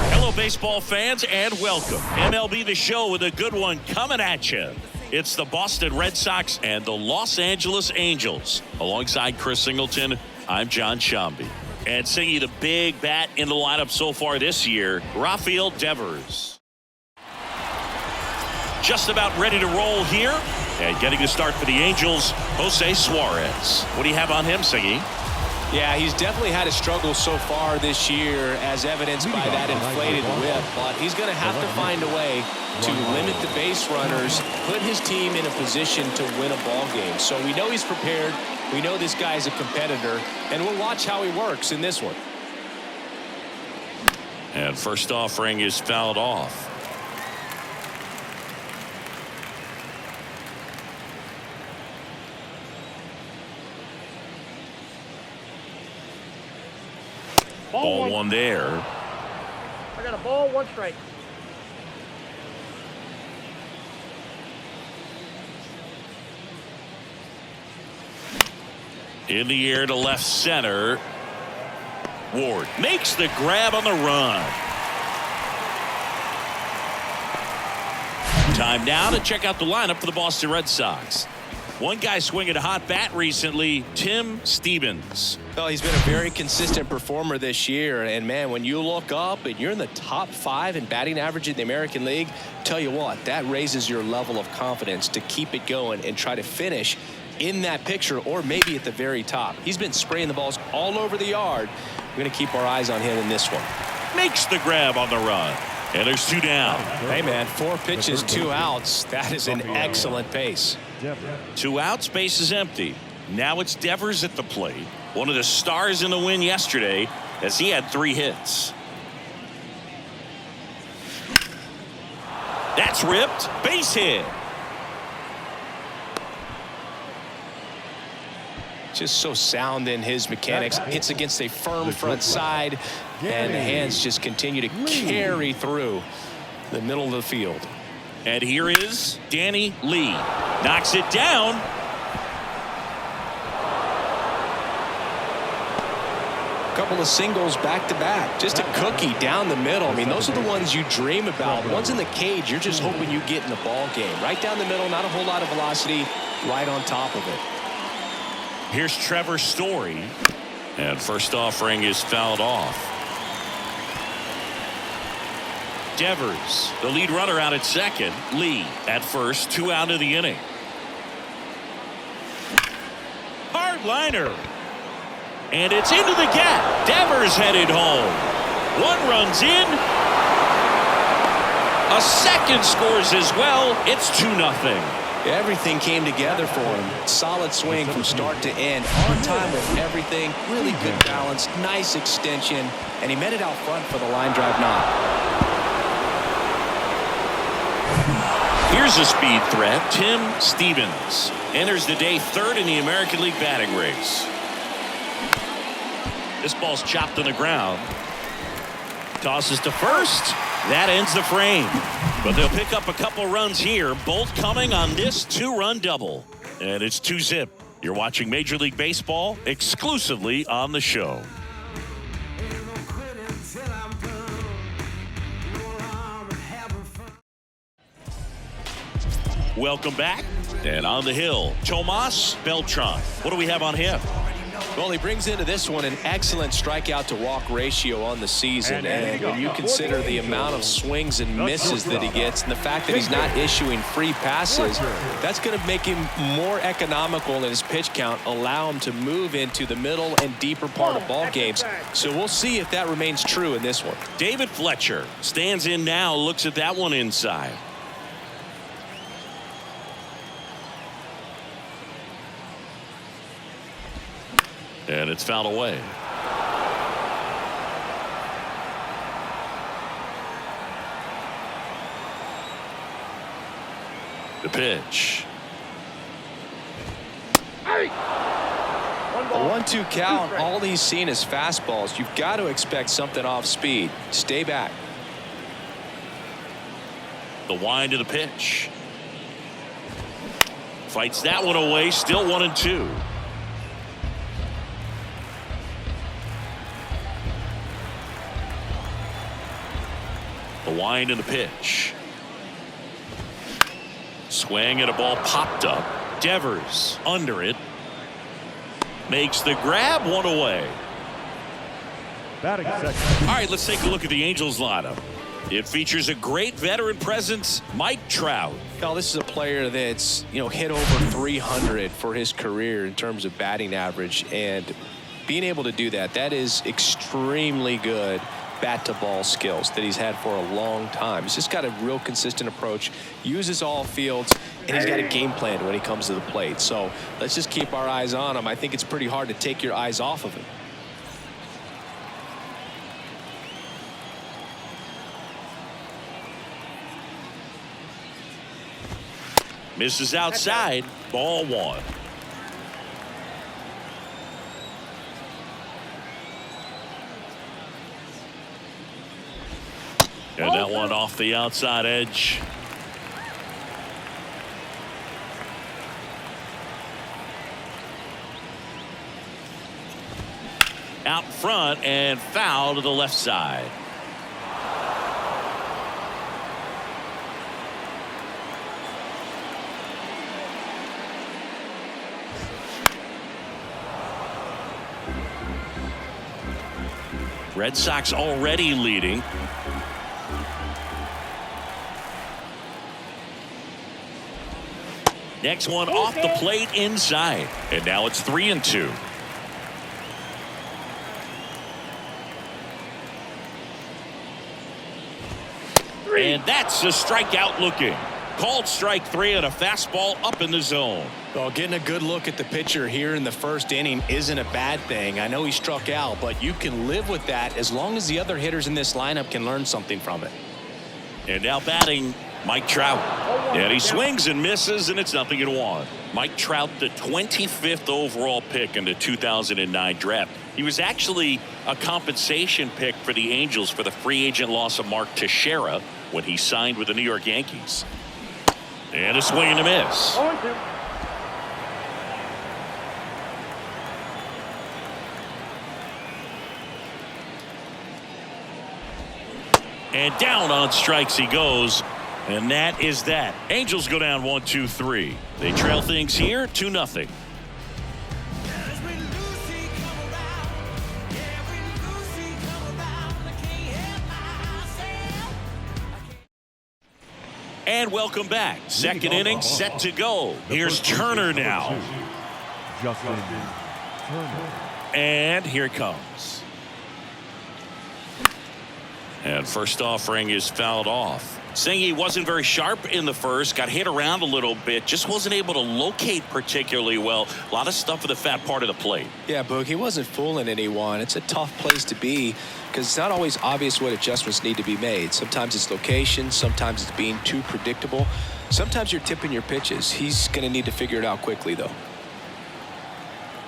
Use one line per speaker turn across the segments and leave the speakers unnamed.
Hello, baseball fans, and welcome. MLB The Show with a good one coming at you. It's the Boston Red Sox and the Los Angeles Angels. Alongside Chris Singleton, I'm John Shambi. And singing the big bat in the lineup so far this year, Rafael Devers. Just about ready to roll here. And getting the start for the Angels, Jose Suarez. What do you have on him, Singy?
Yeah, he's definitely had a struggle so far this year, as evidenced by that inflated whip. But he's going to have to find a way to limit the base runners, put his team in a position to win a ball game. So we know he's prepared. We know this guy is a competitor, and we'll watch how he works in this one.
And first offering is fouled off. Ball one there.
I got a ball, one strike.
In the air to left center. Ward makes the grab on the run. Time now to check out the lineup for the Boston Red Sox. One guy swinging a hot bat recently, Tim Stevens.
Well, he's been a very consistent performer this year. And, man, when you look up and you're in the top 5 in batting average in the American League, tell you what, that raises your level of confidence to keep it going and try to finish in that picture or maybe at the very top. He's been spraying the balls all over the yard. We're going to keep our eyes on him in this one.
Makes the grab on the run. And there's 2 down.
Hey, man, 4 pitches, 2 outs. That is an excellent pace.
2 outs, base is empty. Now it's Devers at the plate. One of the stars in the win yesterday as he had 3 hits. That's ripped. Base hit.
Just so sound in his mechanics. Hits against a firm front side, and the hands just continue to carry through the middle of the field.
And here is Danny Lee. Knocks it down.
Couple of singles back to back. Just a cookie down the middle. I mean, those are the ones you dream about. Ones in the cage, you're just hoping you get in the ball game. Right down the middle, not a whole lot of velocity, right on top of it.
Here's Trevor Story. And first offering is fouled off. Devers, the lead runner, out at second. Lee at first, 2 out of the inning. Hard liner. And it's into the gap. Devers headed home. 1 runs in. A second scores as well. It's 2-0.
Everything came together for him. Solid swing from start to end. On time with everything. Really good balance. Nice extension. And he met it out front for the line drive knock.
Here's a speed threat. Tim Stevens enters the day 3rd in the American League batting race. This ball's chopped on the ground. Tosses to first. That ends the frame. But they'll pick up a couple runs here, both coming on this 2-run double. And it's 2-zip. You're watching Major League Baseball exclusively on the show. Welcome back. And on the hill, Tomas Beltran. What do we have on him?
Well, he brings into this one an excellent strikeout to walk ratio on the season. And when you consider the amount of swings and misses that he gets and the fact that he's not issuing free passes, that's going to make him more economical in his pitch count, allow him to move into the middle and deeper part of ball games. So we'll see if that remains true in this one.
David Fletcher stands in now, looks at that one inside. And it's fouled away. The pitch.
Hey!
A 1-2 count. All he's seen is fastballs. You've got to expect something off speed. Stay back.
The wind of the pitch. Fights that one away. Still 1-2. The wind and the pitch. Swing and a ball popped up. Devers under it. Makes the grab, one away. All right, let's take a look at the Angels lineup. It features a great veteran presence, Mike Trout.
Now, this is a player that's, hit over 300 for his career in terms of batting average, and being able to do that, that is extremely good bat-to-ball skills that he's had for a long time. He's just got a real consistent approach, uses all fields, and he's got a game plan when he comes to the plate. So let's just keep our eyes on him. I think it's pretty hard to take your eyes off of him.
Misses outside. Ball one. And that one off the outside edge. Out front and foul to the left side. Red Sox already leading. Next one off the plate inside. And now it's 3-2. And that's a strikeout looking. Called strike three and a fastball up in the zone.
Well, getting a good look at the pitcher here in the first inning isn't a bad thing. I know he struck out, but you can live with that as long as the other hitters in this lineup can learn something from it.
And now batting, Mike Trout. And he swings and misses, and it's 0-1. Mike Trout, the 25th overall pick in the 2009 draft. He was actually a compensation pick for the Angels for the free agent loss of Mark Teixeira when he signed with the New York Yankees. And a swing and a miss. And down on strikes he goes. And that is that. Angels go down 1-2-3. They trail things here 2-0. And welcome back. Second inning set to go. Here's Turner now. And here it comes. And first offering is fouled off. Saying he wasn't very sharp in the first, got hit around a little bit, just wasn't able to locate particularly well. A lot of stuff at the fat part of the plate.
Yeah, Boog, he wasn't fooling anyone. It's a tough place to be because it's not always obvious what adjustments need to be made. Sometimes it's location, sometimes it's being too predictable. Sometimes you're tipping your pitches. He's going to need to figure it out quickly, though.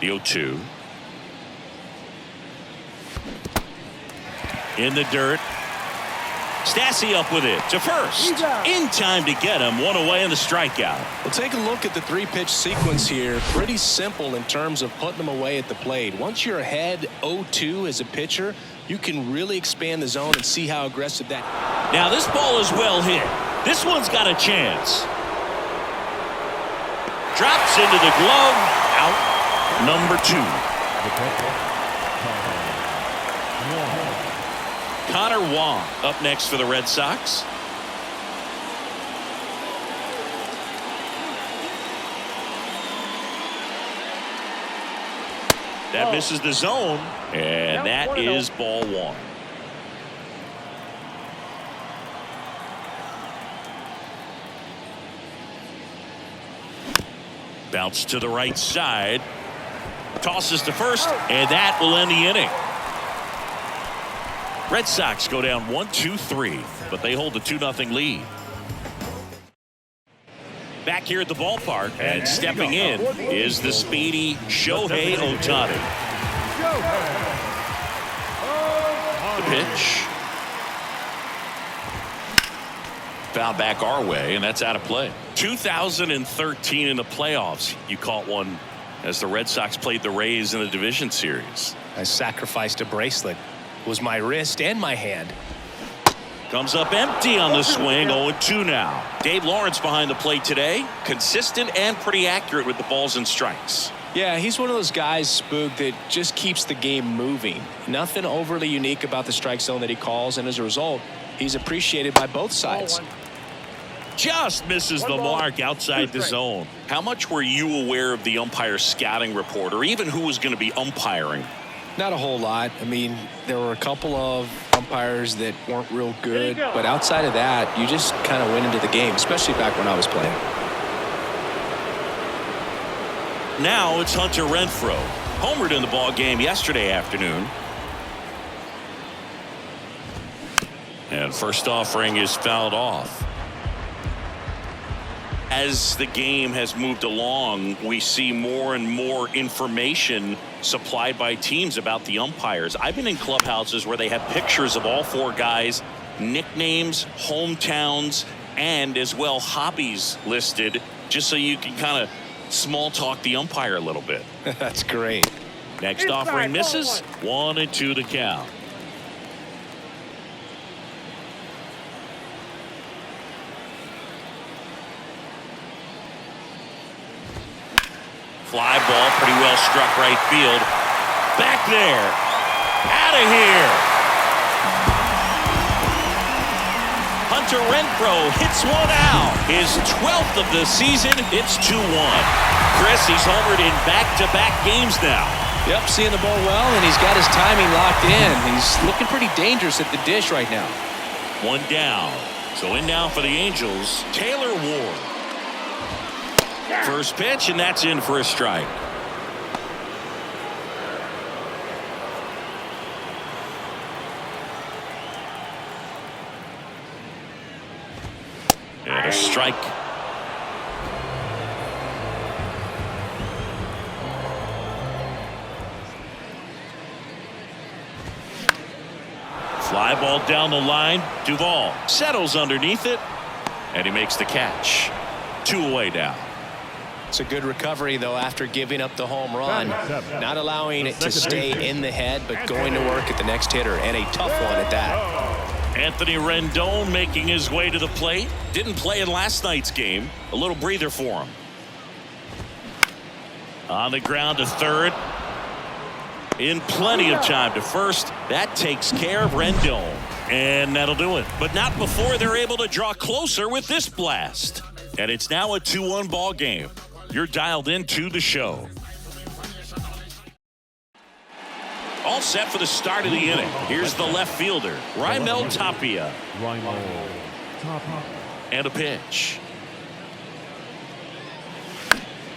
The 0-2. In the dirt. Stassi up with it to first. In time to get him. One away in the strikeout.
Well, take a look at the three-pitch sequence here. Pretty simple in terms of putting them away at the plate. Once you're ahead 0-2 as a pitcher, you can really expand the zone and see how aggressive that.
Now this ball is well hit. This one's got a chance. Drops into the glove. Out. Number 2. Connor Wong up next for the Red Sox. That misses the zone, and that is ball one. Bounce to the right side. Tosses to first, and that will end the inning. Red Sox go down 1-2-3, but they hold a 2-0 lead. Back here at the ballpark, and stepping in is the speedy Shohei Ohtani. The pitch. Foul back our way, and that's out of play. 2013 in the playoffs, you caught one as the Red Sox played the Rays in the division series.
I sacrificed a bracelet. It was my wrist and my hand.
Comes up empty on the swing. 0-2 now. Dave Lawrence behind the plate today. Consistent and pretty accurate with the balls and strikes.
Yeah, he's one of those guys, Spook, that just keeps the game moving. Nothing overly unique about the strike zone that he calls, and as a result, he's appreciated by both sides.
Just misses the mark outside the zone. How much were you aware of the umpire scouting report, or even who was going to be umpiring?
Not a whole lot. I mean, there were a couple of umpires that weren't real good, but outside of that, you just kind of went into the game, especially back when I was playing.
Now it's Hunter Renfroe. Homered in the ball game yesterday afternoon. And first offering is fouled off. As the game has moved along, we see more and more information supplied by teams about the umpires. I've been in clubhouses where they have pictures of all four guys, nicknames, hometowns, and as well hobbies listed, just so you can kind of small talk the umpire a little bit.
That's great.
Next offering misses. 1-2 to count. Fly ball, pretty well struck right field. Back there. Out of here. Hunter Renfroe hits one out. His 12th of the season. It's 2-1. Chris, he's homered in back-to-back games now.
Yep, seeing the ball well, and he's got his timing locked in. He's looking pretty dangerous at the dish right now.
One down. So in now for the Angels, Taylor Ward. First pitch, and that's in for a strike. And a strike. Fly ball down the line. Duval settles underneath it, and he makes the catch. 2 away now.
It's a good recovery, though, after giving up the home run. Not allowing it to stay in the head, but going to work at the next hitter, and a tough one at that.
Anthony Rendon making his way to the plate. Didn't play in last night's game. A little breather for him. On the ground to third. In plenty of time to first. That takes care of Rendon. And that'll do it. But not before they're able to draw closer with this blast. And it's now a 2-1 ball game. You're dialed into the show. All set for the start of the inning. Here's the left fielder, Raimel Tapia. And a pitch.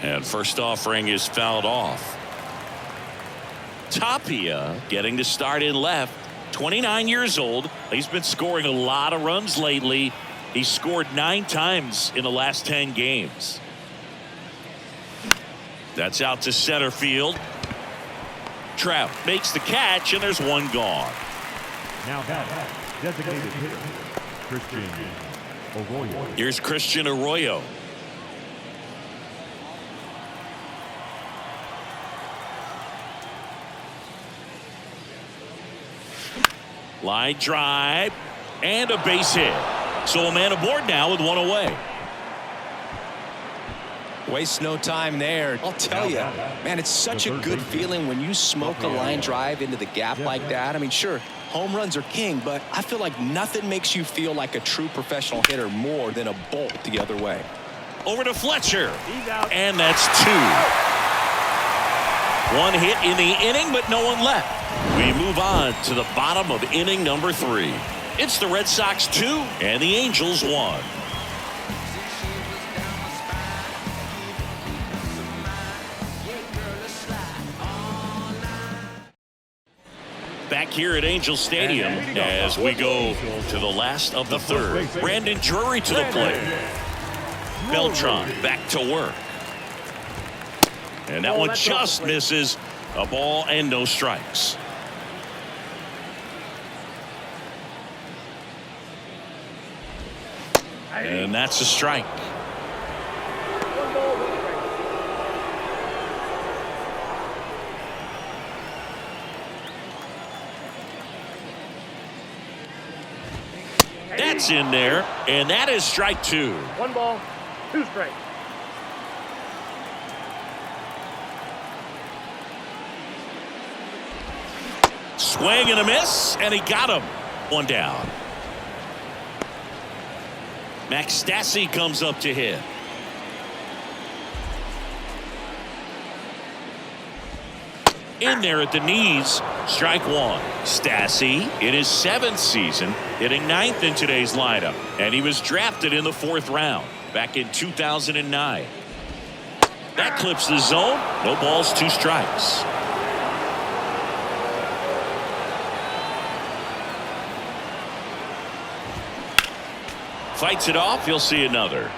And first offering is fouled off. Tapia getting the start in left. 29 years old. He's been scoring a lot of runs lately. He's scored 9 times in the last 10 games. That's out to center field. Trout makes the catch, and there's one gone.
Now that designated hitter, Christian Arroyo.
Here's Christian Arroyo. Line drive and a base hit. So a man aboard now with 1 away.
Waste no time there. I'll tell you, man, it's such a good feeling when you smoke a line drive into the gap like that. I mean, sure, home runs are king, but I feel like nothing makes you feel like a true professional hitter more than a bolt the other way.
Over to Fletcher. And that's 2. 1 hit in the inning, but no one left. We move on to the bottom of inning number 3. It's the Red Sox 2 and the Angels 1. Back here at Angel Stadium as we go to the last of the third. Brandon Drury to the plate. Beltran back to work. And that one just misses. A ball and no strikes. And that's a strike. That's in there, and that is strike 2.
1 ball, 2 strikes.
Swing and a miss, and he got him. 1 down. Max Stassi comes up to hit. In there at the knees, strike 1. Stassi in his 7th season, hitting 9th in today's lineup, and he was drafted in the 4th round back in 2009. That clips the zone. No balls, 2 strikes. Fights it off. He'll see another.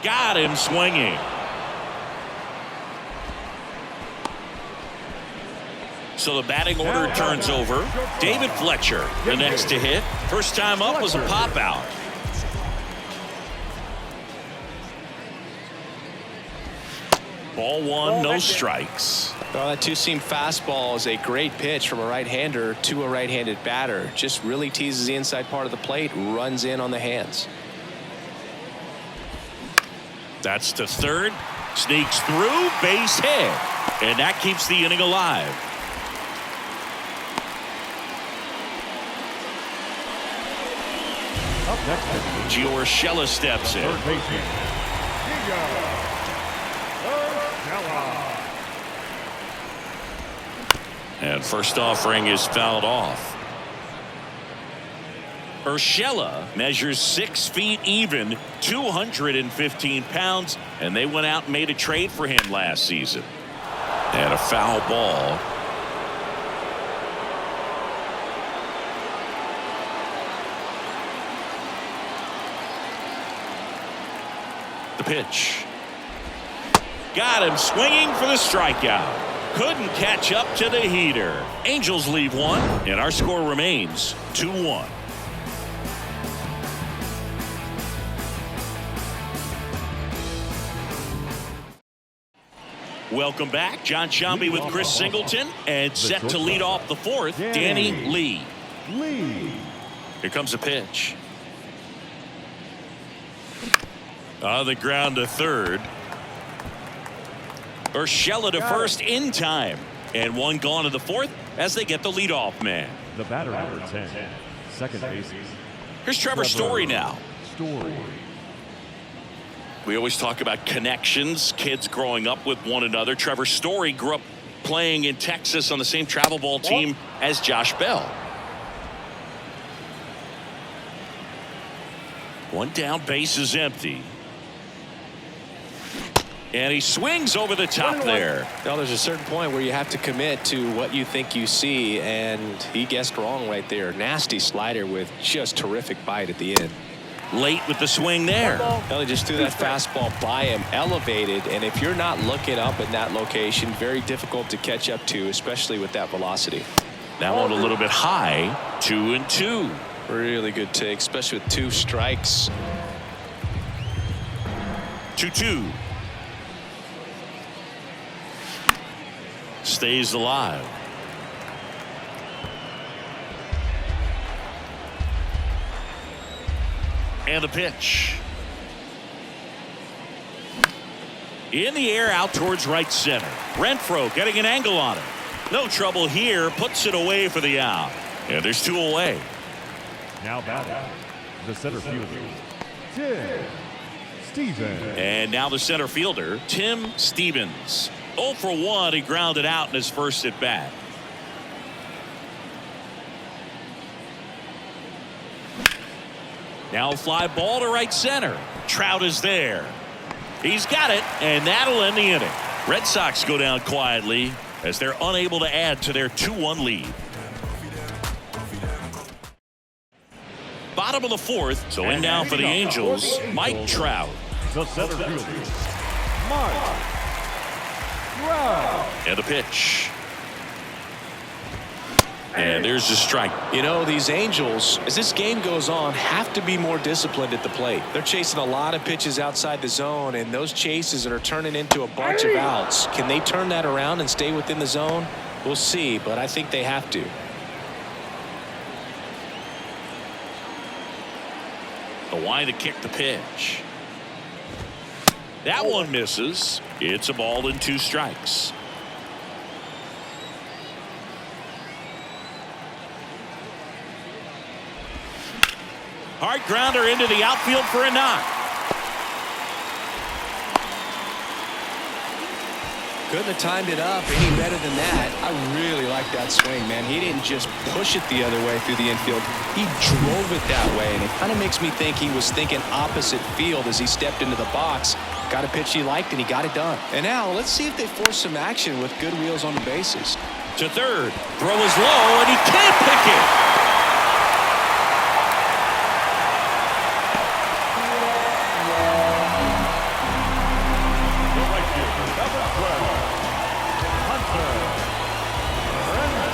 Got him swinging. So the batting order turns over. David Fletcher, the next to hit. First time up was a pop out. Ball 1, no strikes.
Well, that two-seam fastball is a great pitch from a right-hander to a right-handed batter. Just really teases the inside part of the plate, runs in on the hands.
That's to third. Sneaks through, base hit. And that keeps the inning alive.
Up next,
Gio Urshela steps in.
third baseman, Gio Urshela.
And first offering is fouled off. Urshela measures 6 feet even, 215 pounds, and they went out and made a trade for him last season. And a foul ball. The pitch. Got him swinging for the strikeout. Couldn't catch up to the heater. Angels leave 1, and our score remains 2-1. Welcome back. John Shambi with Chris Singleton, and set to lead off the 4th, Danny Lee. Here comes a pitch. On the ground to third. Urshela to first in time. And 1 gone to the 4th as they get the leadoff man.
The batter number 10, second baseman.
Here's Trevor Story now.
Story.
We always talk about connections, kids growing up with one another. Trevor Story grew up playing in Texas on the same travel ball team as Josh Bell. 1 down, base is empty. And he swings over the top there.
Well, there's a certain point where you have to commit to what you think you see, and he guessed wrong right there. Nasty slider with just terrific bite at the end.
Late with the swing there.
Well, he just threw that fastball by him, elevated, and if you're not looking up in that location, very difficult to catch up to, especially with that velocity.
That one a little bit high. 2-2.
Really good take, especially with 2 strikes.
2-2. Stays alive. And the pitch. In the air out towards right center. Renfroe getting an angle on it. No trouble here. Puts it away for the out. And there's 2 away.
Now batting, the center fielder, Tim Stevens.
And now the center fielder, Tim Stevens. 0 for 1. He grounded out in his first at bat. Now a fly ball to right center. Trout is there. He's got it, and that'll end the inning. Red Sox go down quietly as they're unable to add to their 2-1 lead. Bottom of the 4th, so in now for the Angels, Mike Trout.
The center fielder, Mike Trout.
And the pitch. And there's the strike.
You know, these Angels, as this game goes on, have to be more disciplined at the plate. They're chasing a lot of pitches outside the zone, and those chases are turning into a bunch of outs. Can they turn that around and stay within the zone? We'll see, but I think they have to.
The line to kick the pitch. That one misses. It's a ball and 2 strikes. Hard grounder into the outfield for a knock.
Couldn't have timed it up any better than that. I really like that swing, man. He didn't just push it the other way through the infield. He drove it that way, and it kind of makes me think he was thinking opposite field as he stepped into the box. Got a pitch he liked, and he got it done. And now let's see if they force some action with good wheels on the bases.
To third. Throw is low, and he can't pick it.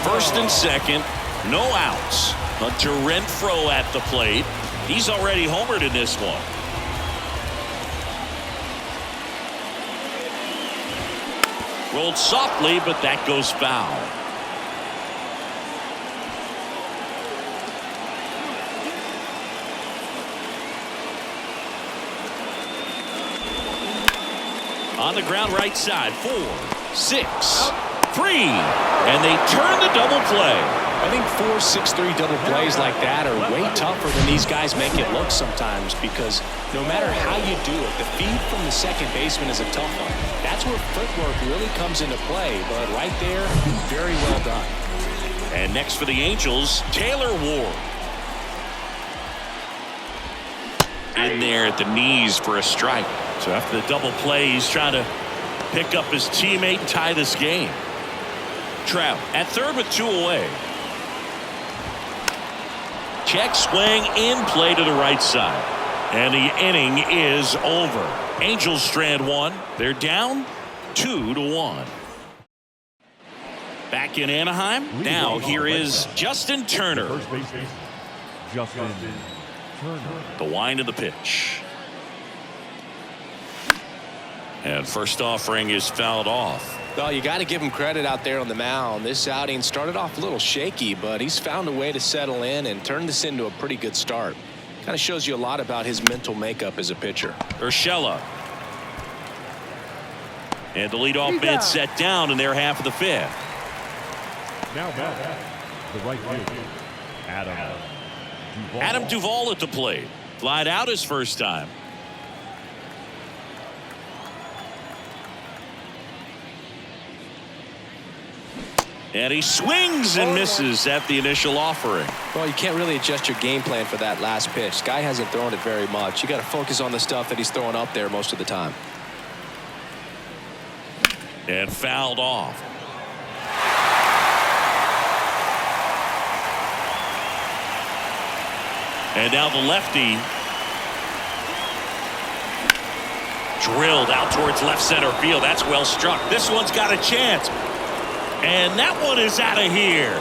First and second, no outs. Hunter Renfroe at the plate. He's already homered in this one. Rolled softly, but that goes foul. On the ground right side, 4, 6, 3, and they turn the double play.
I think 4, 6, 3 double plays like that are way tougher than these guys make it look sometimes, because no matter how you do it, the feed from the second baseman is a tough one. That's where footwork really comes into play, but right there, very well done.
And next for the Angels, Taylor Ward. In there at the knees for a strike. So after the double play, he's trying to pick up his teammate and tie this game. Trout at third with 2 away. Check swing in play to the right side. And the inning is over. Angels strand 1. They're down 2-1. Back in Anaheim. Now here is Justin Turner.
First baseman, Justin Turner.
The wind of the pitch. And first offering is fouled off.
Well, you got to give him credit out there on the mound. This outing started off a little shaky, but he's found a way to settle in and turn this into a pretty good start. Kind of shows you a lot about his mental makeup as a pitcher.
Urshela. And the leadoff man set down in their half of the 5th.
Now back, the right fielder, Adam Duval.
Adam Duval at the plate. Flied out his first time. And he swings and misses at the initial offering.
Well, you can't really adjust your game plan for that last pitch. Guy hasn't thrown it very much. You got to focus on the stuff that he's throwing up there most of the time.
And fouled off. And now the lefty drilled out towards left center field. That's well struck. This one's got a chance. And that one is out of here.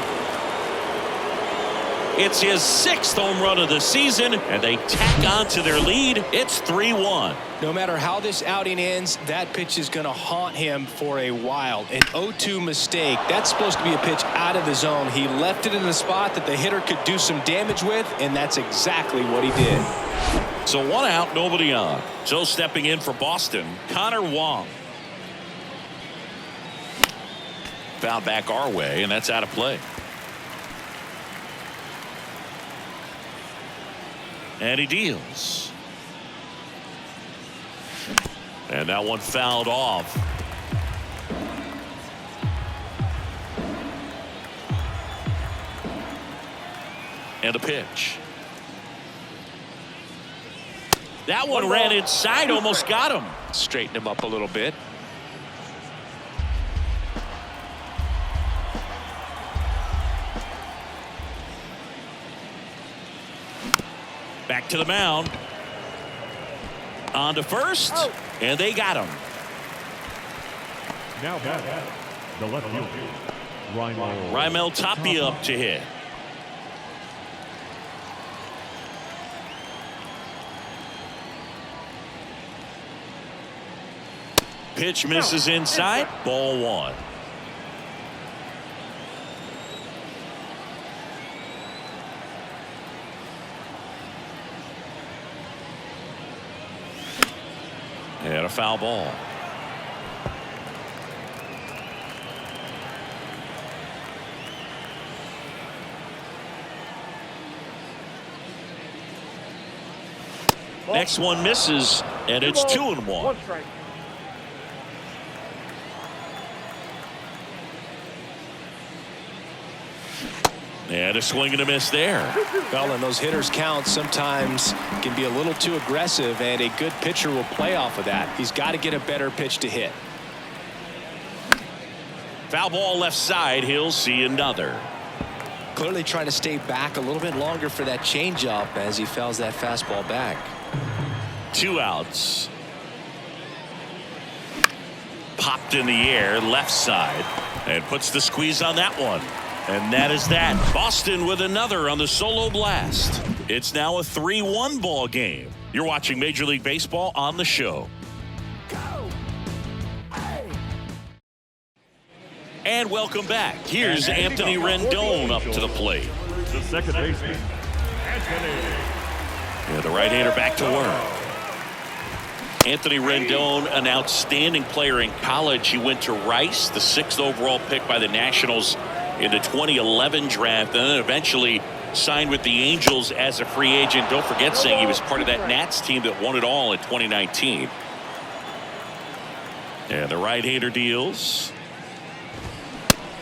It's his 6th home run of the season, and they tack on to their lead. It's 3-1.
No matter how this outing ends, that pitch is going to haunt him for a while. An 0-2 mistake. That's supposed to be a pitch out of the zone. He left it in a spot that the hitter could do some damage with, and that's exactly what he did.
So 1 out, nobody on. So stepping in for Boston, Connor Wong. Foul back our way, and that's out of play. And he deals. And that one fouled off. And a pitch. That one ran inside, almost got him.
Straighten him up a little bit.
Back to the mound. On to first. And they got him.
Now back, the left fielder,
Raimel Tapia up to hit. Pitch misses inside. Ball one. And a foul ball. Next one misses, and it's 2-1.
One strike.
And a swing and a miss there.
Well, and those hitters count sometimes can be a little too aggressive, and a good pitcher will play off of that. He's got to get a better pitch to hit.
Foul ball left side. He'll see another.
Clearly trying to stay back a little bit longer for that changeup as he fouls that fastball back.
2 outs. Popped in the air left side and puts the squeeze on that one. And that is that. Boston with another on the solo blast. It's now a 3-1 ball game. You're watching Major League Baseball on the show. And welcome back. Here's Anthony Rendon up to the plate.
The second baseman, Anthony.
Yeah, the right-hander back to work. Anthony Rendon, an outstanding player in college. He went to Rice, the 6th overall pick by the Nationals in the 2011 draft, and then eventually signed with the Angels as a free agent. Don't forget, saying he was part of that Nats team that won it all in 2019. And the right-hander deals.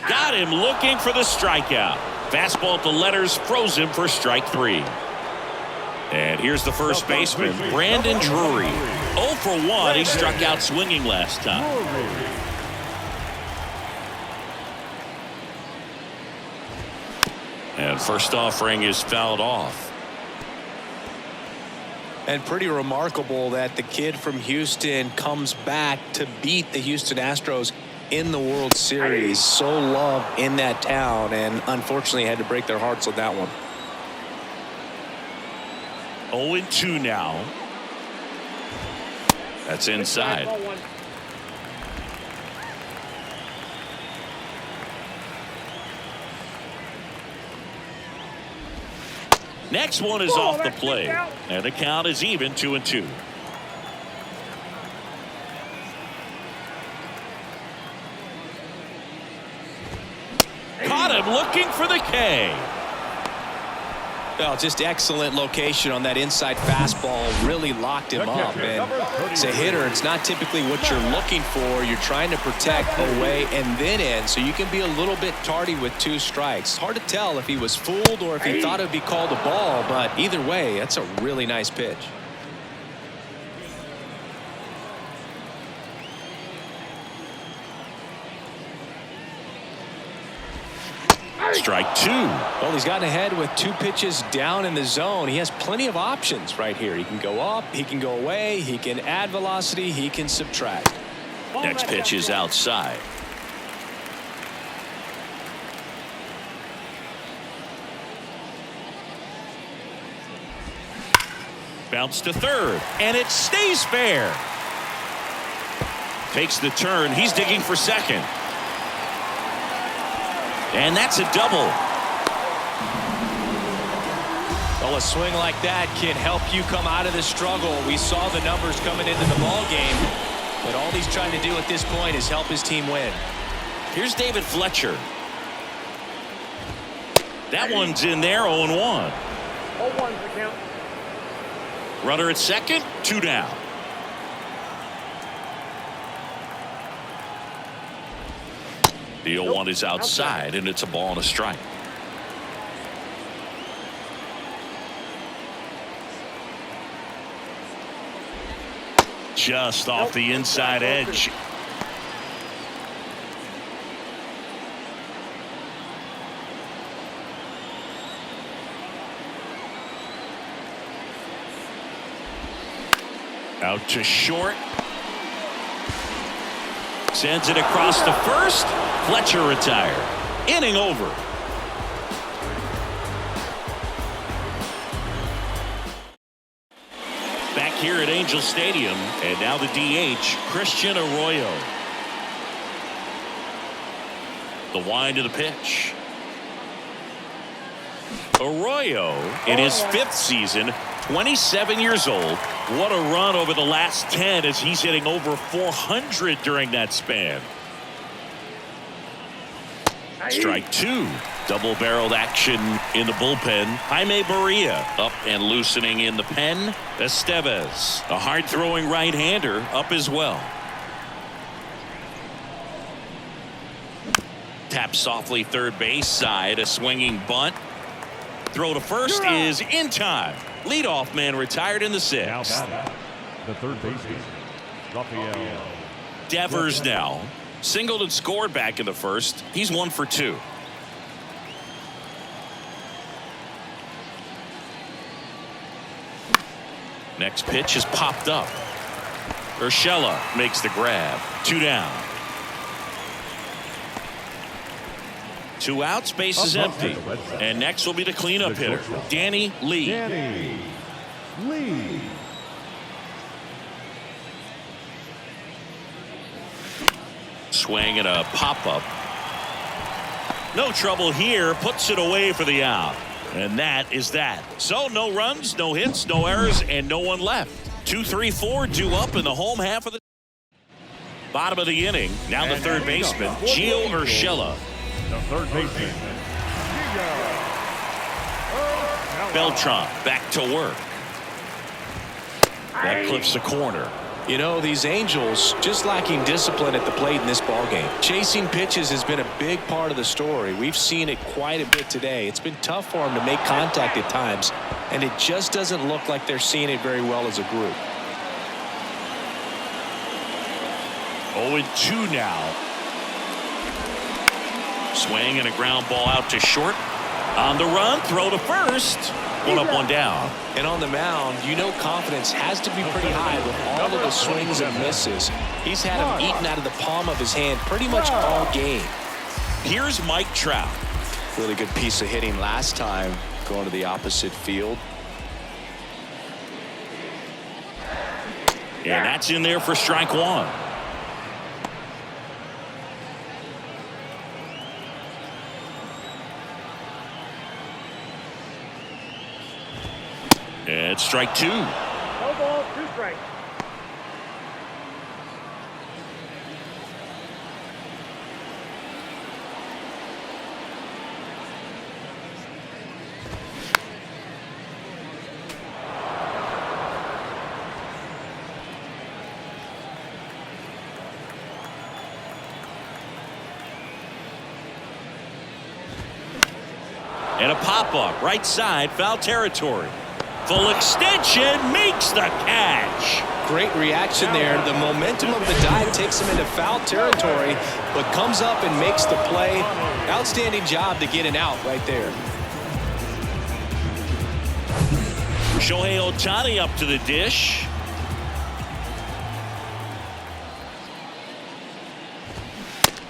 Got him looking for the strikeout. Fastball to letters, froze him for strike 3. And here's the first baseman, Brandon Drury. 0 for 1. He struck out swinging last time. And first offering is fouled off.
And pretty remarkable that the kid from Houston comes back to beat the Houston Astros in the World Series. So loved in that town, and unfortunately had to break their hearts on that one.
0-2 now. That's inside. Next one is off the plate, and the count is even, 2-2. Caught him looking for the K.
Well, just excellent location on that inside fastball. Really locked him up. And as a hitter, it's not typically what you're looking for. You're trying to protect away and then in, so you can be a little bit tardy with 2 strikes. It's hard to tell if he was fooled or if he thought it would be called a ball, but either way, that's a really nice pitch.
Strike 2.
Well, he's gotten ahead with 2 pitches down in the zone. He has plenty of options right here. He can go up, he can go away, he can add velocity, he can subtract.
Next pitch is outside. Bounce to third, and it stays fair. Takes the turn. He's digging for second. And that's a double.
Well, a swing like that can help you come out of the struggle. We saw the numbers coming into the ball game, but all he's trying to do at this point is help his team win.
Here's David Fletcher. That one's in there, 0-1.
0-1's the count.
Runner at second, 2 down. The 0-1 is outside, and it's a ball and a strike. Just off the inside edge. Out to short. Sends it across the first. Fletcher retired. Inning over. Back here at Angel Stadium, and now the DH, Christian Arroyo. The wind of the pitch. Arroyo, in his 5th season, 27 years old. What a run over the last 10 as he's hitting over 400 during that span. Strike 2. Double-barreled action in the bullpen. Jaime Barria up and loosening in the pen. Estevez, a hard-throwing right-hander, up as well. Tap softly third base side. A swinging bunt. Throw to first is in time. Leadoff man retired in the 6th.
The third baseman, Rafael
Devers now. Singled and scored back in the 1st. He's 1 for 2. Next pitch is popped up. Urshela makes the grab. 2 down. 2 outs, base is empty. And next will be the cleanup hitter, Danny Lee.
Danny Lee.
Swing and a pop-up. No trouble here. Puts it away for the out. And that is that. So no runs, no hits, no errors, and no one left. 2, 3, 4 due up in the home half of the bottom of the inning. Now the third baseman, Gio Urshela.
The third baseman,
Beltran back to work. That clips the corner.
You know, these Angels just lacking discipline at the plate in this ballgame. Chasing pitches has been a big part of the story. We've seen it quite a bit today. It's been tough for them to make contact at times, and it just doesn't look like they're seeing it very well as a group.
0-2 now. Swing and a ground ball out to short. On the run, throw to first. 1 up, 1 down.
And on the mound, you know confidence has to be pretty high with all of the swings and misses. He's had them eaten out of the palm of his hand pretty much all game.
Here's Mike Trout.
Really good piece of hitting last time going to the opposite field.
And that's in there for strike 1. And strike 2.
No ball, 2 strikes.
And a pop-up, right side, foul territory. Full extension, makes the catch.
Great reaction there. The momentum of the dive takes him into foul territory, but comes up and makes the play. Outstanding job to get an out right there.
Shohei Ohtani up to the dish.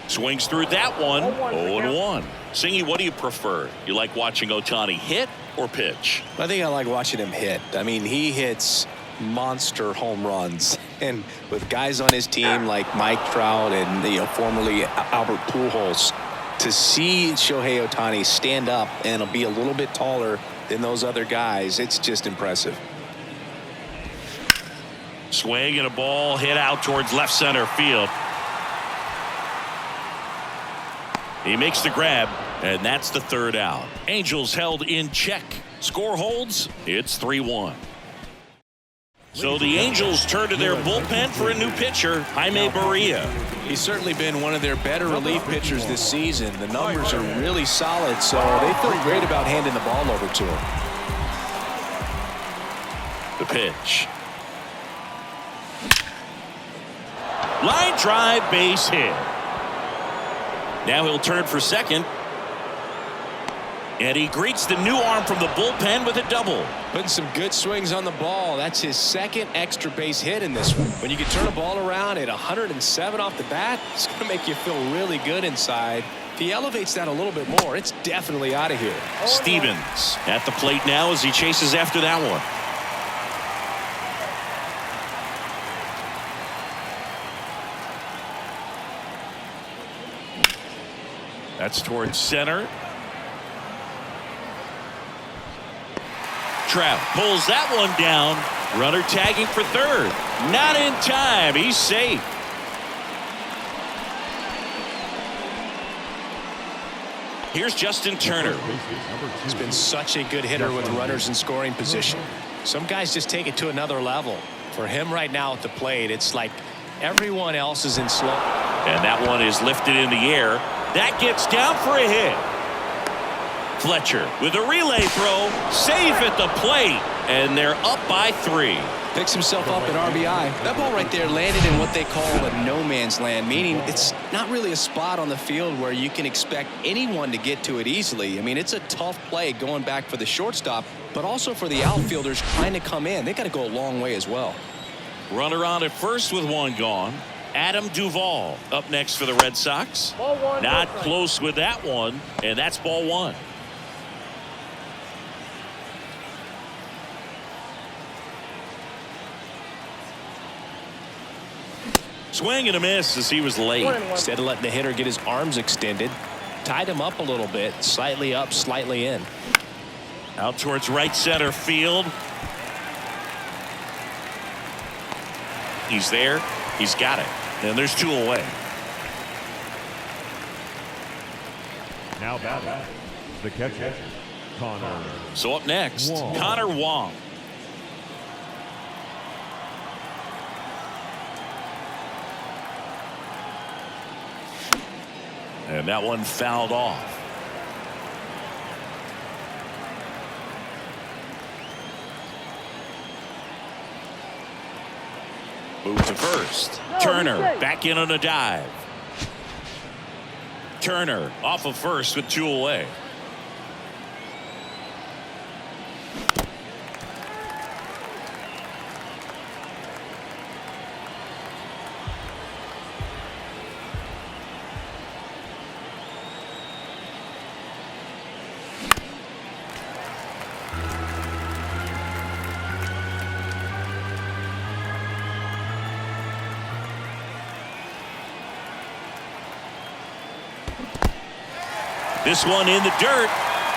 Swings through that one. 0-1. Singy, what do you prefer? You like watching Ohtani hit or pitch?
I think I like watching him hit. I mean, he hits monster home runs. And with guys on his team like Mike Trout and formerly Albert Pujols, to see Shohei Ohtani stand up and be a little bit taller than those other guys, it's just impressive.
Swing and a ball hit out towards left center field. He makes the grab, and that's the 3rd out. Angels held in check. Score holds. It's 3-1. So the Angels turn to their bullpen for a new pitcher, Jaime Barria.
He's certainly been one of their better relief pitchers this season. The numbers are really solid, so they feel great about handing the ball over to him.
The pitch. Line drive, base hit. Now he'll turn for second. And he greets the new arm from the bullpen with a double.
Putting some good swings on the ball. That's his 2nd extra base hit in this one. When you can turn a ball around at 107 off the bat, it's going to make you feel really good inside. If he elevates that a little bit more, it's definitely out of here.
Stevens at the plate now as he chases after that one. That's towards center. Trout pulls that one down. Runner tagging for third. Not in time. He's safe. Here's Justin Turner.
He's been such a good hitter with runners in scoring position. Some guys just take it to another level. For him right now at the plate, it's like everyone else is in slow.
And that one is lifted in the air. That gets down for a hit. Fletcher with a relay throw. Safe at the plate. And they're up by 3.
Picks himself up at RBI. That ball right there landed in what they call a no man's land, meaning it's not really a spot on the field where you can expect anyone to get to it easily. I mean, it's a tough play going back for the shortstop, but also for the outfielders trying to come in. They got to go a long way as well.
Runner on at first with one gone. Adam Duval up next for the Red Sox.
Ball one,
Not
no
close with that one, and that's ball 1. Swing and a miss as he was late.
Instead of letting the hitter get his arms extended, tied him up a little bit, slightly up, slightly in.
Out towards right center field. He's there. He's got it. And there's 2 away.
Now batting, the catcher, Connor.
So up next,
Wong.
Connor Wong. And that one fouled off. Move to first. Turner back in on a dive. Turner off of first with 2 away. This one in the dirt.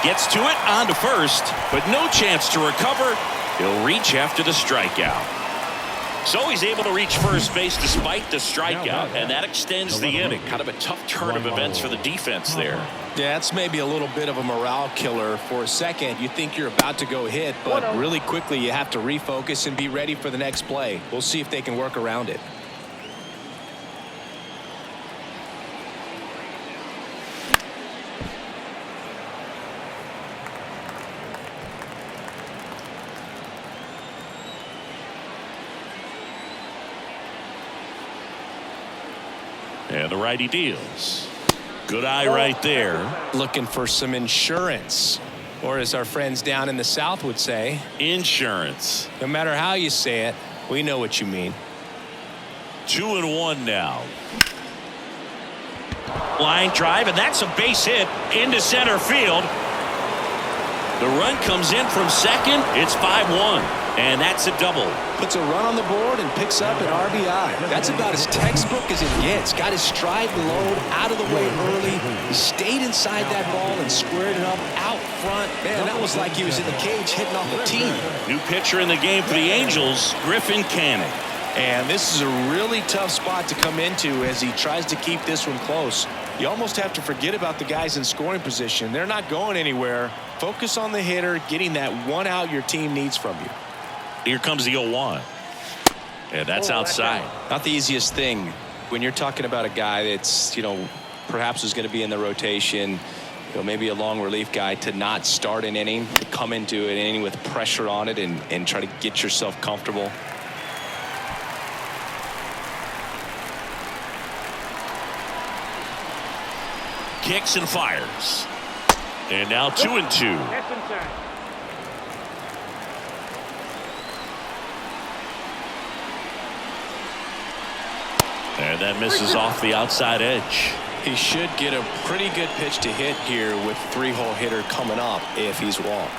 Gets to it onto first, but no chance to recover. He'll reach after the strikeout. So he's able to reach first base despite the strikeout, and that extends the inning. Kind of a tough turn of events for the defense there.
Yeah, it's maybe a little bit of a morale killer. For a second, you think you're about to go hit, but really quickly you have to refocus and be ready for the next play. We'll see if they can work around it.
And the righty deals. Good eye right there.
Looking for some insurance, or as our friends down in the South would say,
Insurance.
no matter how you say it, we know what you mean.
2-1 now. Line drive, and that's a base hit into center field. The run comes in from second. It's 5-1, and that's a double.
Puts a run on the board and picks up an RBI. That's about as textbook as it gets. Got his stride and load out of the way early. He stayed inside that ball and squared it up out front. Man, that was like he was in the cage hitting off a tee.
New pitcher in the game for the Angels, Griffin Canning.
And this is a really tough spot to come into as he tries to keep this one close. You almost have to forget about the guys in scoring position. They're not going anywhere. Focus on the hitter, getting that one out your team needs from you.
Here comes the 0-1. And that's outside.
Not the easiest thing when you're talking about a guy that's, perhaps is going to be in the rotation, maybe a long relief guy, to not start an inning, to come into an inning with pressure on it and try to get yourself comfortable.
Kicks and fires. And now 2-2.
That's inside.
And that misses off the outside edge.
He should get a pretty good pitch to hit here with three-hole hitter coming up if he's walked.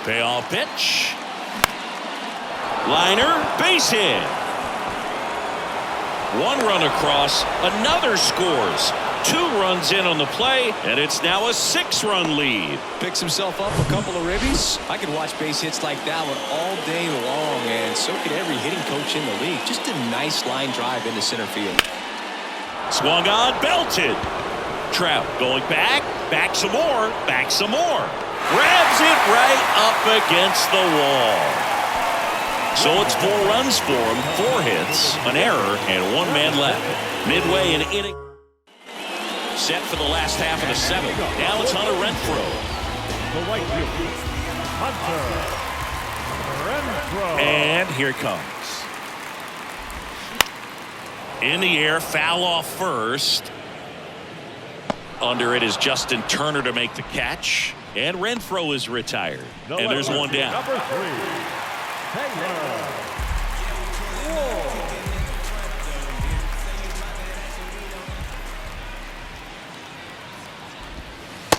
Payoff pitch. Liner, base hit. One run across, another scores. 2 runs in on the play, and it's now a 6-run lead.
Picks himself up a couple of ribbies. I could watch base hits like that one all day long, and so could every hitting coach in the league. Just a nice line drive into center field.
Swung on, belted. Trout going back some more, grabs it right up against the wall. So it's 4 runs for him, 4 hits, an error, and 1 man left. Midway in inning. Set for the last half of the 7th. Now it's Hunter Renfroe.
The right fielder, Hunter Renfroe.
And here it comes. In the air, foul off first. Under it is Justin Turner to make the catch. And Renfroe is retired. And there's one down.
Number 3, Taylor.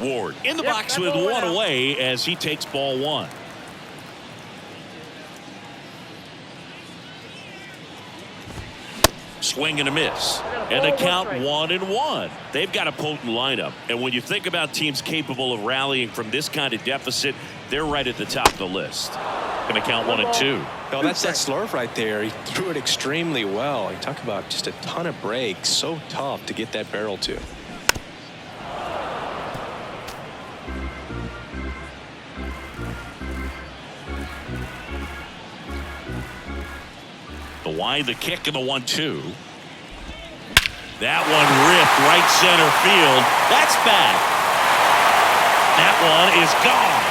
Ward in the box with 1 away as he takes ball 1. Swing and a miss. And the count 1-1. They've got a potent lineup. And when you think about teams capable of rallying from this kind of deficit, they're right at the top of the list. Going to count 1-2.
Oh, that's that slurve right there. He threw it extremely well. You talk about just a ton of breaks. So tough to get that barrel to.
The wide, the kick, and the 1-2. That one ripped right center field. That's back. That one is gone.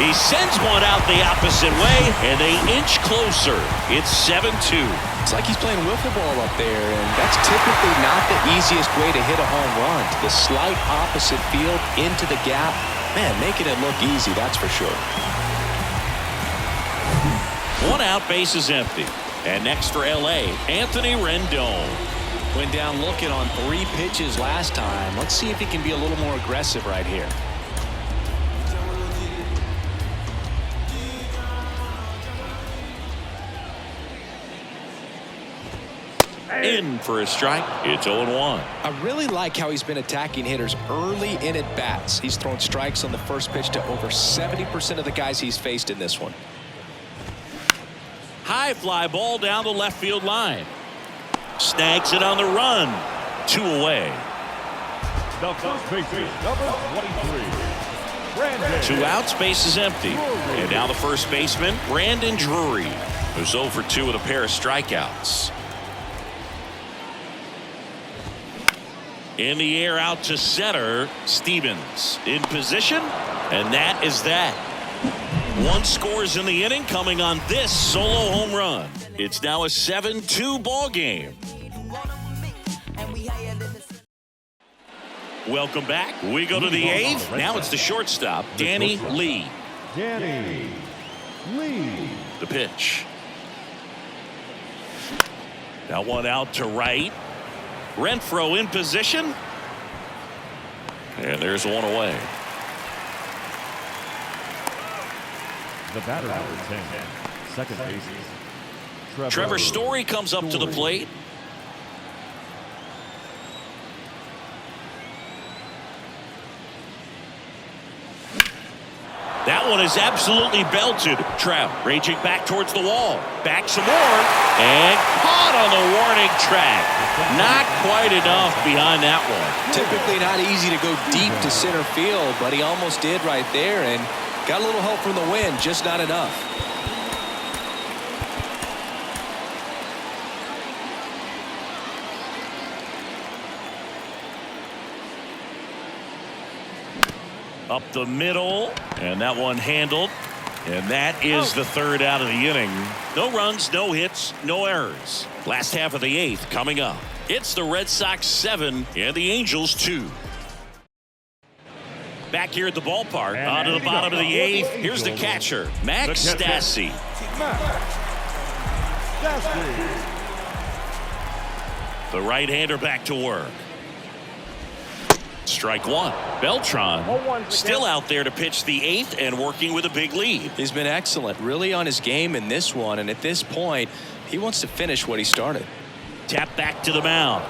He sends one out the opposite way, and they inch closer. It's 7-2.
It's like he's playing wiffle ball up there, and that's typically not the easiest way to hit a home run. To the slight opposite field, into the gap. Man, making it look easy, that's for sure.
1 out, base is empty. And next for LA, Anthony Rendon.
Went down looking on 3 pitches last time. Let's see if he can be a little more aggressive right here.
In for a strike. It's 0-1.
I really like how he's been attacking hitters early in at bats. He's thrown strikes on the first pitch to over 70% of the guys he's faced in this one.
High fly ball down the left field line. Snags it on the run. 2 away.
The first baseman, number 23, Brandon.
2 outs, base is empty. And now the first baseman, Brandon Drury, who's 0 for 2 with a pair of strikeouts. In the air out to center, Stevens in position, and that is that. 1 scores in the inning coming on this solo home run. It's now a 7-2 ball game. Welcome back. We go to the 8th. Now it's the shortstop, Danny Lee.
Danny Lee.
The pitch. That one out to right. Renfroe in position. And there's 1 away.
The batter, number 10, second baseman,
Trevor Story comes up to the plate. That one is absolutely belted. Trout raging back towards the wall. Back some more. And caught on the warning track. Not quite enough behind that one.
Typically not easy to go deep to center field, but he almost did right there and got a little help from the wind, just not enough.
Up the middle, and that one handled. And that is the 3rd out of the inning. No runs, no hits, no errors. Last half of the 8th coming up. It's the Red Sox 7 and the Angels 2. Back here at the ballpark, on to the bottom of the 8th. Here's the catcher, Max Stassi. The right-hander back to work. Strike one. Beltran still out there to pitch the 8th and working with a big lead.
He's been excellent, really on his game in this one, and at this point, he wants to finish what he started.
Tap back to the mound.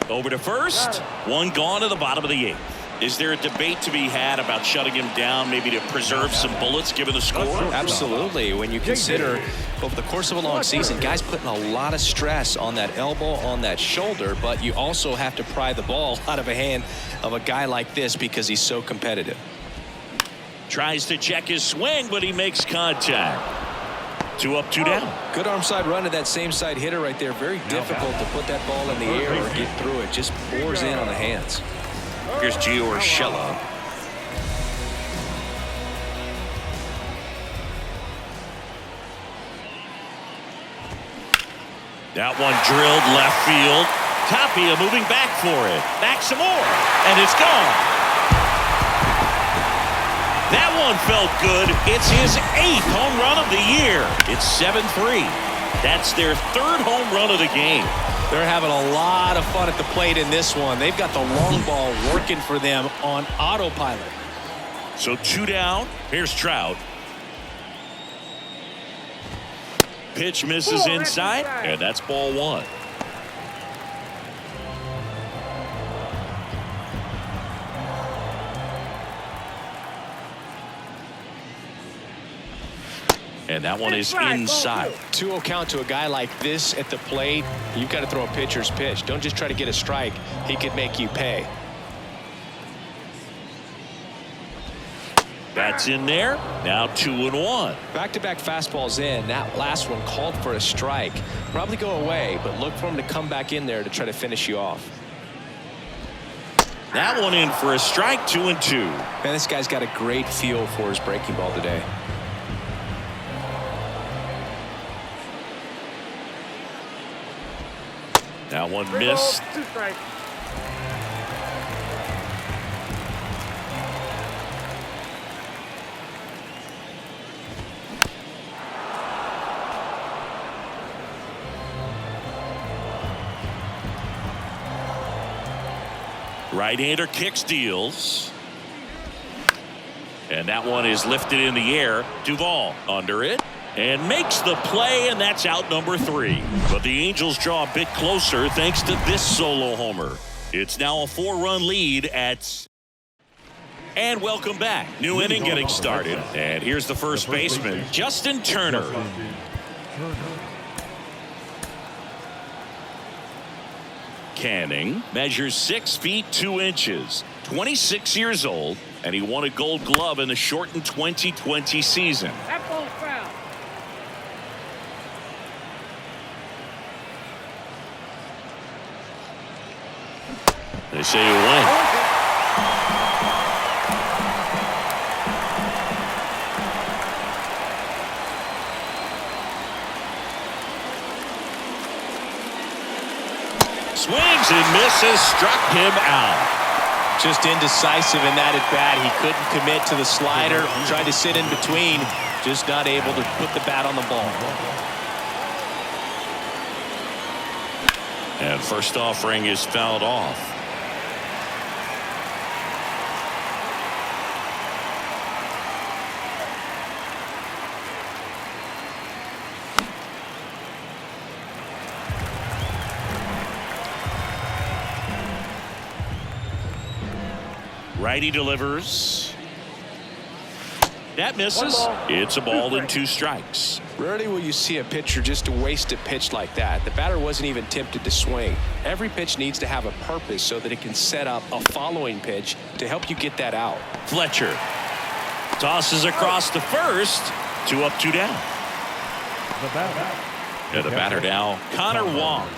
Over to first. One gone to the bottom of the 8th. Is there a debate to be had about shutting him down, maybe to preserve some bullets given the score?
Absolutely. When you consider over the course of a long season, guys putting a lot of stress on that elbow, on that shoulder, but you also have to pry the ball out of a hand of a guy like this because he's so competitive.
Tries to check his swing, but he makes contact. 2 up, 2 down.
Good arm side run to that same side hitter right there. Very difficult to put that ball in the air or get through it. Just pours in on the hands.
Here's Gio Urshela. That one drilled left field. Tapia moving back for it. Back some more. And it's gone. That one felt good. It's his 8th home run of the year. It's 7-3. That's their 3rd home run of the game.
They're having a lot of fun at the plate in this one. They've got the long ball working for them on autopilot.
So 2 down. Here's Trout. Pitch misses inside, and that's ball 1. And that one is inside.
2-0 count to a guy like this at the plate. You've got to throw a pitcher's pitch. Don't just try to get a strike. He could make you pay.
That's in there. Now 2-1.
Back-to-back fastballs in. That last one called for a strike. Probably go away, but look for him to come back in there to try to finish you off.
That one in for a strike. 2-2.
Man, this guy's got a great feel for his breaking ball today.
That one missed.
2 strikes.
Right-hander kicks, deals. And that one is lifted in the air. Duval under it. And makes the play, and that's out number 3. But the Angels draw a bit closer thanks to this solo homer. It's now a 4-run lead at... And welcome back. New inning getting started. And here's the first baseman, Justin Turner. Canning measures 6 feet 2 inches, 26 years old, and he won a Gold Glove in the shortened 2020 season.
That ball's foul.
They say you win. Swings and misses, struck him out.
Just indecisive in that at bat. He couldn't commit to the slider. Tried to sit in between. Just not able to put the bat on the ball.
And first offering is fouled off. Righty delivers. That misses. It's a ball and 2 strikes.
Rarely will you see a pitcher just waste a pitch like that. The batter wasn't even tempted to swing. Every pitch needs to have a purpose so that it can set up a following pitch to help you get that out.
Fletcher tosses across to first. 2 up, 2 down. And the batter now, Connor Wong.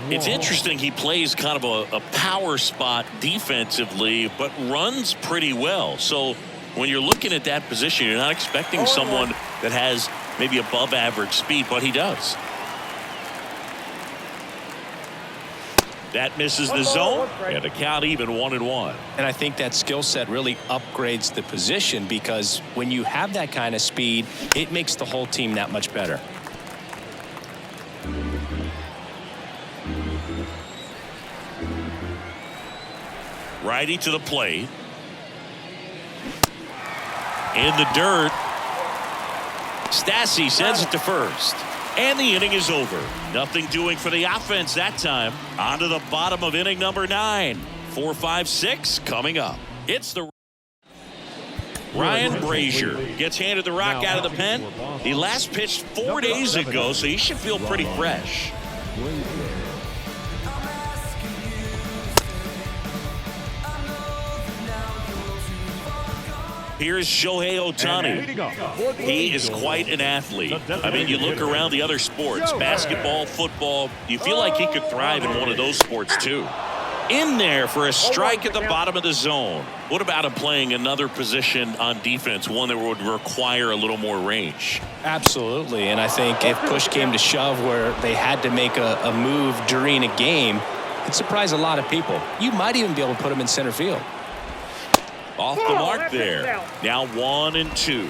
It's interesting, he plays kind of a power spot defensively, but runs pretty well. So when you're looking at that position, you're not expecting someone that has maybe above average speed, but he does. That misses the zone, and the count even 1-1.
And I think that skill set really upgrades the position because when you have that kind of speed, it makes the whole team that much better.
Righty to the plate. In the dirt. Stassi sends it to first. And the inning is over. Nothing doing for the offense that time. On to the bottom of inning number 9. 4, 5, 6 coming up. It's the Ryan Brazier gets handed the rock out of the pen. He last pitched 4 days ago, so he should feel pretty fresh. Here's Shohei Ohtani. He is quite an athlete. I mean, you look around the other sports, basketball, football, you feel like he could thrive in one of those sports too. In there for a strike at the bottom of the zone. What about him playing another position on defense, one that would require a little more range?
Absolutely, and I think if push came to shove where they had to make a move during a game, it'd surprise a lot of people. You might even be able to put him in center field.
Off the mark there. Now 1 and 2.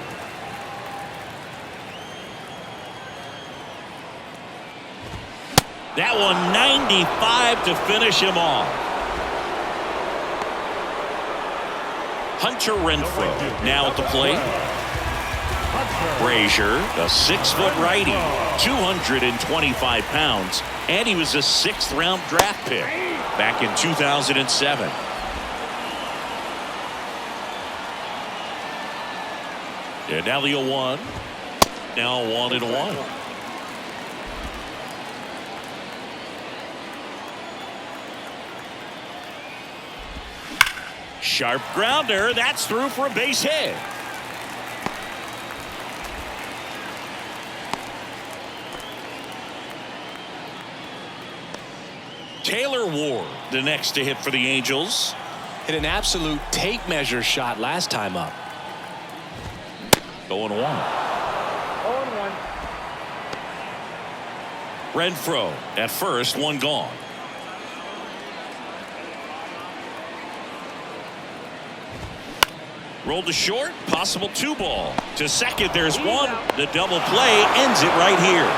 That one 95 to finish him off. Hunter Renfroe now at the plate. Brazier, a 6-foot righty, 225 pounds, and he was a 6th-round draft pick back in 2007. And now the 0-1. Now 1-1. Sharp grounder. That's through for a base hit. Taylor Ward, the next to hit for the Angels.
Hit an absolute tape measure shot last time up.
0-1.
0-1.
Renfroe at first, 1 gone. Rolled to short, possible 2-ball. To second, there's 1. The double play ends it right here.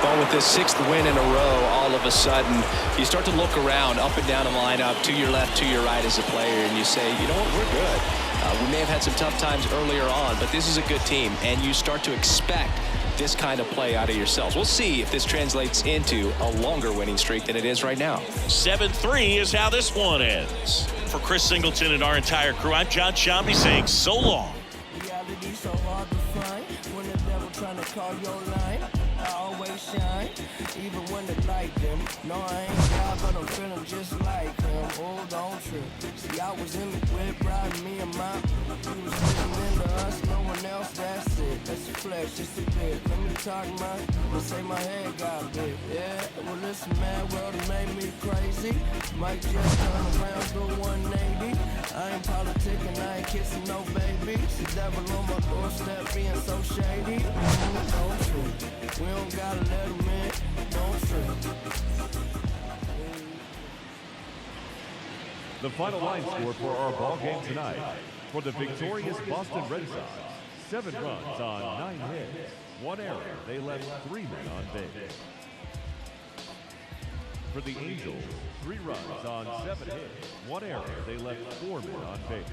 Well, with this 6th win in a row, all of a sudden, you start to look around up and down the lineup, to your left, to your right as a player, and you say, you know what, we're good. We may have had some tough times earlier on, but this is a good team, and you start to expect this kind of play out of yourselves. We'll see if this translates into a longer winning streak than it is right now.
7-3 is how this one ends. For Chris Singleton and our entire crew, I'm John Shambi saying so long.
Reality so hard to find. When the devil trying to call your line, I always shine, even when they like them. No, I ain't God, but I'm feeling just like him. Oh, don't trip. See, I was in the whip, riding me and my. He was listening to us, no one else. That's it. That's a flex, just a bit. Let me talk, man. Let's say my head got big. Yeah, well, listen, man, world has made me crazy. Might just turn around, go 180. I ain't politicking, I ain't kissing no baby. The devil on my doorstep being so shady. Don't trip. We don't gotta let him in. Don't trip.
The final line score for our ball game tonight. For the victorious Boston Red Sox, 7 runs on 9 hits, 1 error. They left 3 men on base. For the Angels, 3 runs on 7 hits, 1 error. They left 4 men on base.